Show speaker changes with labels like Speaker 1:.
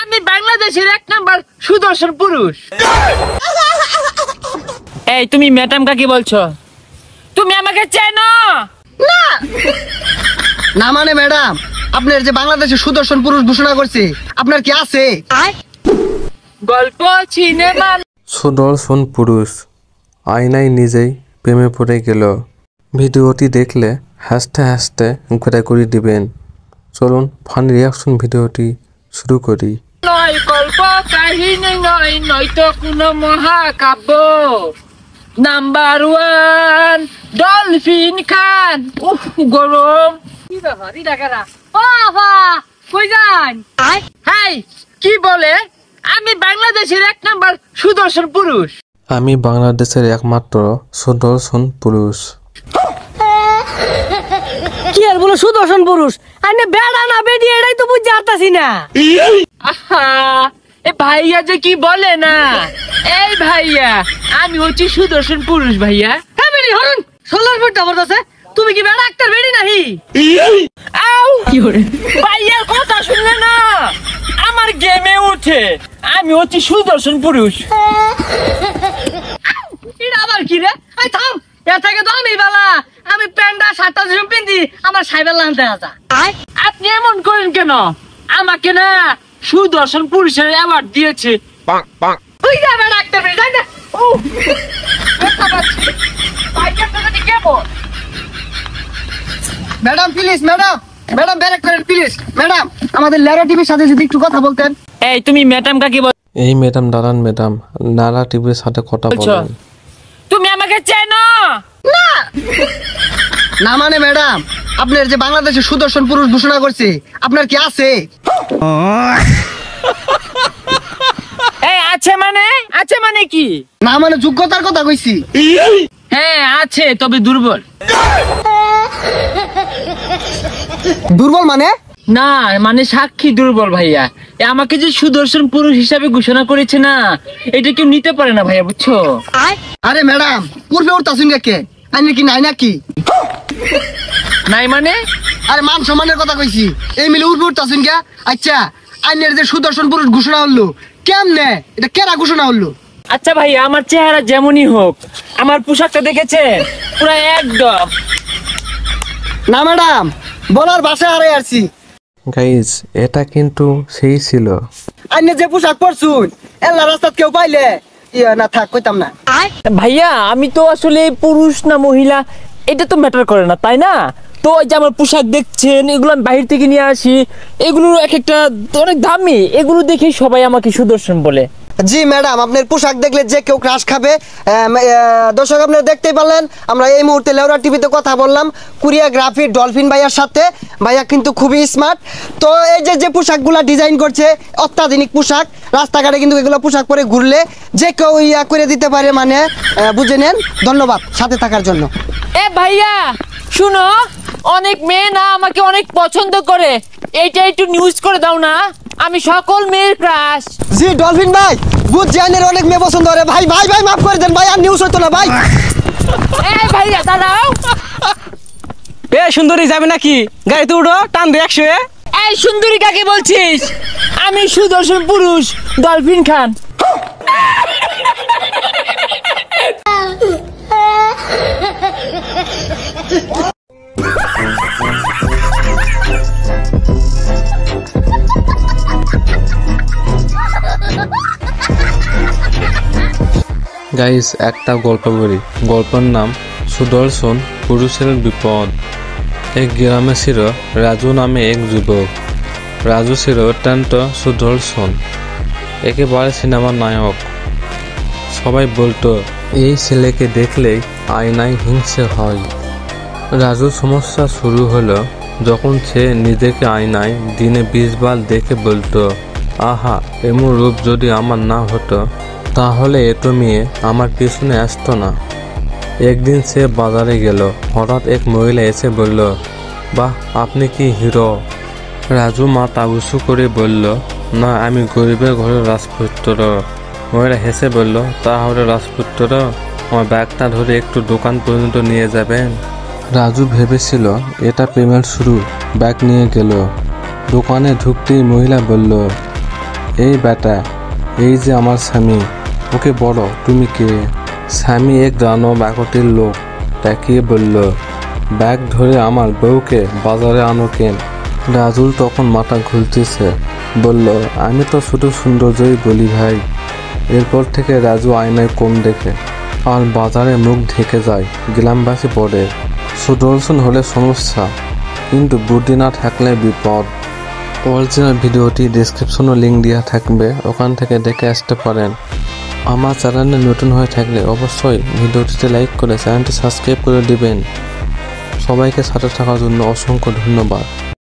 Speaker 1: আমি বাংলাদেশের 1 নাম্বার সুদর্শন পুরুষ। এই তুমি ম্যাডাম কাকে বলছো? তুমি আমাকে চেনো না?
Speaker 2: না মানে ম্যাডাম, আপনার যে বাংলাদেশের সুদর্শন পুরুষ ঘোষণা করছে, আপনার কি আছে?
Speaker 1: গল্প সিনেমা।
Speaker 3: সুদর্শন পুরুষ আয়নায় নিজেই প্রেমে পড়ে গেল। ভিডিওটি দেখলে হাসতে হাসতে ঘোরাঘুরি দিবেন। চলুন ফানি রিয়াকশন ভিডিওটি শুরু করি।
Speaker 1: নয় গল্প কাহিনী নয়, নয়তো কোনো মহাকাব্য। নাম্বার 1 ডলফিন খান। উফ গরম। কি ব্যাপার ইডাকারা? ও বাবা কই যান? হাই কি বলে? আমি বাংলাদেশের 1 নাম্বার সুদর্শন পুরুষ।
Speaker 3: আমি বাংলাদেশের একমাত্র সুদর্শন পুরুষ।
Speaker 4: কি আর বলো সুদর্শন পুরুষ? আরে বেড়া না বেডি এটাই তো বুঝতে পারতাছি না।
Speaker 1: আহা এ ভাইয়া যে কি বলে না। এই ভাইয়া আমি হচ্ছি সুদর্শন পুরুষ ভাইয়া।
Speaker 4: হ্যাঁ বেডি হরন সোলার ফুট জবরদস্ত। তুমি কি বেড়া একটা বেডি নাহি?
Speaker 1: আউ কি হরে ভাইয়ার কথা শুনলে না আমার গেমে উঠে। আমি হচ্ছি সুদর্শন পুরুষ।
Speaker 4: এটা আবার কি রে? এই থাম, এর থেকে তো আমি বালা। আমি প্যান্ডা শার্টটা যেরকম পিন্দি আমার সাইবেল আনতে আসা।
Speaker 1: আপনি এমন করেন কেন? আমাকে না সুদর্শন পুরুষের অ্যাওয়ার্ড দিয়েছে।
Speaker 4: তুই যা বেড়া একটা বেডি যাই না।
Speaker 1: ও কথা বলছি ভাইয়ার সাথে কেমন?
Speaker 2: ম্যাডাম প্লিজ, ম্যাডাম ব্যারেক করেন প্লিজ। ম্যাডাম আমাদের লেরা টিভির সাথে যদি একটু কথা বলতেন।
Speaker 1: এই তুমি ম্যাডাম কাকে বল?
Speaker 3: এই ম্যাডাম দাঁড়ান ম্যাডাম, নারা টিভির সাথে কথা বলেন।
Speaker 1: তুমি আমাকে চেনো না?
Speaker 2: না মানে ম্যাডাম, আপনার যে বাংলাদেশের সুদর্শন পুরুষ ঘোষণা করছে, আপনার কি আছে?
Speaker 1: এই আছে মানে কি?
Speaker 2: না মানে যোগ্যতার কথা কইছি।
Speaker 1: হ্যাঁ আছে, তবে দুর্বল।
Speaker 2: দুর্বল মানে?
Speaker 1: না মানে সাক্ষী দুর্বল ভাইয়া। আমাকে যে সুদর্শন পুরুষ হিসাবে ঘোষণা করেছে না, এটা কেউ নিতে পারে না ভাইয়া, বুঝছো?
Speaker 2: আরে ম্যাডাম পূর্বে উঠতাছুন কে? আইনে কি নাই নাকি?
Speaker 1: নাই মানে?
Speaker 2: আরে মান সম্মানের কথা কইছি। এই মিলে উঠতাছুন কে? আচ্ছা আইনের যে সুদর্শন পুরুষ ঘোষণা হলো কেমনে? এটা কেরা ঘোষণা হলো?
Speaker 1: আচ্ছা ভাইয়া, আমার চেহারা যেমনই হোক, আমার পোশাকটা দেখেছেন পুরো একদম।
Speaker 2: না ম্যাডাম, বলার ভাষা হারাই আসছি।
Speaker 3: গাইজ এটা কিন্তু সেই ছিল।
Speaker 2: আইনে যে পোশাক পরছুন এলা রাস্তাত কেউ পাইলে না থাক কইতাম না।
Speaker 1: ভাইয়া আমি তো আসলে পুরুষ না মহিলা এটা তো ম্যাটার করে না, তাই না? তো এই যে আমার পোশাক দেখছেন, এগুলো আমি বাহির থেকে নিয়ে আসি, এগুলো এক একটা অনেক দামি, এগুলো দেখে সবাই আমাকে সুদর্শন বলে।
Speaker 2: জি ম্যাডাম, আপনার পোশাক দেখলে যে কেউ ক্রাশ খাবে। দর্শক আপনারা দেখতেই পারলেন, আমরা এই মুহূর্তে লেওরা টিভিতে কথা বললাম কোরিওগ্রাফি ডলফিন ভাইয়ার সাথে। ভাইয়া কিন্তু খুবই স্মার্ট। তো এই যে পোশাকগুলো ডিজাইন করছে অত্যাধুনিক পোশাক, রাস্তাঘাটে কিন্তু এগুলো পোশাক পরে ঘুরলে যে কেউ ইয়া করে দিতে পারে, মানে বুঝে নেন। ধন্যবাদ সাথে থাকার জন্য।
Speaker 1: এ ভাইয়া শুনো, অনেক মেয়ে না আমাকে অনেক পছন্দ করে, এইটা একটু নিউজ করে দাও না, আমি সকল মেয়ের ক্রাশ।
Speaker 2: জি ডলফিন ভাই, বুঝ জানের অনেক মেয়ে পছন্দ করে। ভাই ভাই ভাই মাফ করে দেন ভাই, আর নিউজ হতো না ভাই।
Speaker 1: এ ভাইয়া দাঁড়াও।
Speaker 4: এ সুন্দরী যাবে নাকি? গাড়িতে উঠো, টান দে 100।
Speaker 1: এই সুন্দরী কাকে বলছিস? আমি সুদর্শন পুরুষ ডলফিন খান।
Speaker 3: গাইজ একটা গল্প বলি। গল্পের নাম সুদর্শন পুরুষের বিপদ। এক গ্রামে ছিল রাজু নামে এক যুবক। রাজু ছিল অত্যন্ত সুদর্শন, একেবারে সিনেমার নায়ক। সবাই বলতো এই ছেলেকে দেখলেই আয়নায় হিংসে হয়। রাজুর সমস্যা শুরু হলো যখন সে নিজেকে আয়নায় দিনে 20 বার দেখে বলতো, আহা এমন রূপ যদি আমার না হতো তাহলে এত মেয়ে আমার পিছনে আসতো না। একদিন সে বাজারে গেল, হঠাৎ এক মহিলা এসে বলল, বাহ আপনি কি হিরো। রাজু মাথা উঁচু করে বলল, না আমি গরিবের ঘরের রাজপুত্র। মহিলা হেসে বলল, তাহলে রাজপুত্র আমার ব্যাগটা ধরে একটু দোকান পর্যন্ত নিয়ে যাবেন। রাজু ভেবেছিল এটা পেমেন্ট শুরু। ব্যাগ নিয়ে গেল। দোকানে ঢুকতেই মহিলা বলল, এই বেটা, এই যে আমার স্বামী। ওকে বলো তুমি কে? স্বামী এক দানব আকটির লোক তাকিয়ে বলল, ব্যাগ ধরে আমার বউকে বাজারে আনো কেন? রাজুর তখন মাথা ঘুরতেছে। বলল, আমি তো শুধু সৌন্দর্যই বলি ভাই। এরপর থেকে রাজু আয়নায় কম দেখে আর বাজারে মুখ ঢেকে যায়। গ্রামবাসী পড়ে সুদর্শন হলে সমস্যা, কিন্তু বুদ্ধি না থাকলে বিপদ। অরিজিনাল ভিডিওটি ডেসক্রিপশনে লিঙ্ক দেওয়া থাকবে, ওখান থেকে দেখে আসতে পারেন। আমার চ্যানেলে নতুন হয়ে থাকলে অবশ্যই ভিডিওটিতে লাইক করে চ্যানেলটি সাবস্ক্রাইব করে দিবেন। সবাইকে সাথে থাকার জন্য অসংখ্য ধন্যবাদ।